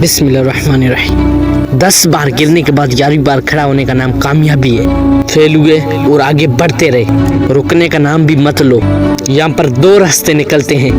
बिस्मिल्लाहिर्रहमानिर्रहीम। 10 बार गिरने के बाद 11वीं बार खड़ा होने का नाम कामयाबी है। फेल हुए और आगे बढ़ते रहे, रुकने का नाम भी मत लो। यहाँ पर 2 रास्ते निकलते हैं,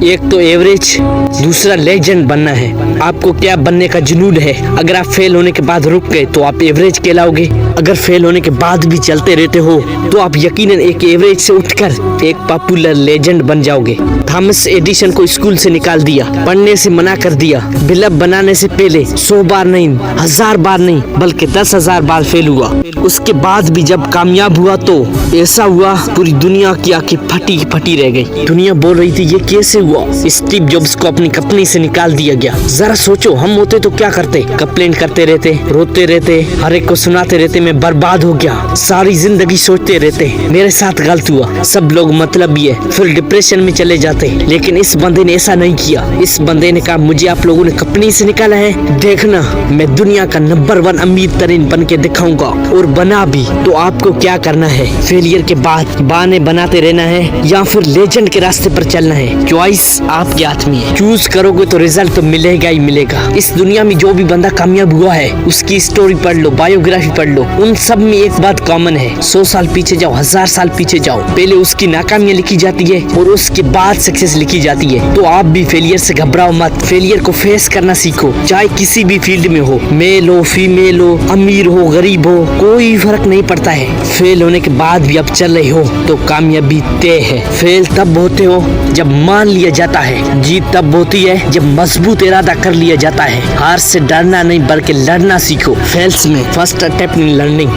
एक तो एवरेज, दूसरा लेजेंड बनना है। आपको क्या बनने का जुनून है? अगर आप फेल होने के बाद रुक गए तो आप एवरेज कहलाओगे। अगर फेल होने के बाद भी चलते रहते हो तो आप यकीनन एक एवरेज से उठकर एक पॉपुलर लेजेंड बन जाओगे। थॉमस एडिसन को स्कूल से निकाल दिया, पढ़ने से मना कर दिया। बल्ब बनाने से पहले 100 बार नहीं, 1000 बार नहीं, बल्कि 10,000 बार फेल हुआ। उसके बाद भी जब कामयाब हुआ तो ऐसा हुआ, पूरी दुनिया की आंखें फटी फटी रह गई। दुनिया बोल रही थी ये कैसे हुआ? स्टीव जॉब्स को अपनी कंपनी से निकाल दिया गया। जरा सोचो, हम होते तो क्या करते? कंप्लेन करते रहते, रोते रहते, हर एक को सुनाते रहते मैं बर्बाद हो गया। सारी जिंदगी सोचते रहते मेरे साथ गलत हुआ, सब लोग मतलब ये, फिर डिप्रेशन में चले जाते। लेकिन इस बंदे ने ऐसा नहीं किया। इस बंदे ने कहा मुझे आप लोगों ने कंपनी से निकाला है, देखना मैं दुनिया का नंबर 1 अमीर तरीन बन के दिखाऊंगा। और बना भी। तो आपको क्या करना है? फेलियर के बाद बहाने बनाते रहना है या फिर लेजेंड के रास्ते पर चलना है? चॉइस आपके हाथ में है। चूज करोगे तो रिजल्ट तो मिलेगा ही मिलेगा। इस दुनिया में जो भी बंदा कामयाब हुआ है उसकी स्टोरी पढ़ लो, बायोग्राफी पढ़ लो, उन सब में एक बात कॉमन है। 100 साल पीछे जाओ, 1000 साल पीछे जाओ, पहले उसकी नाकामियां लिखी जाती है और उसके बाद सक्सेस लिखी जाती है। तो आप भी फेलियर से घबराओ मत, फेलियर को फेस करना सीखो। चाहे किसी भी फील्ड में हो, मेल हो, फीमेल हो, अमीर हो, गरीब हो, कोई फर्क नहीं पड़ता है। फेल होने के बाद भी अब चल रहे हो तो कामयाबी तय है। फेल तब होते हो जब मान लिया जाता है, जीत तब होती है जब मजबूत इरादा कर लिया जाता है। हार से डरना नहीं बल्कि लड़ना सीखो। फेल्स में फर्स्ट अटेम्प्ट इन लर्निंग।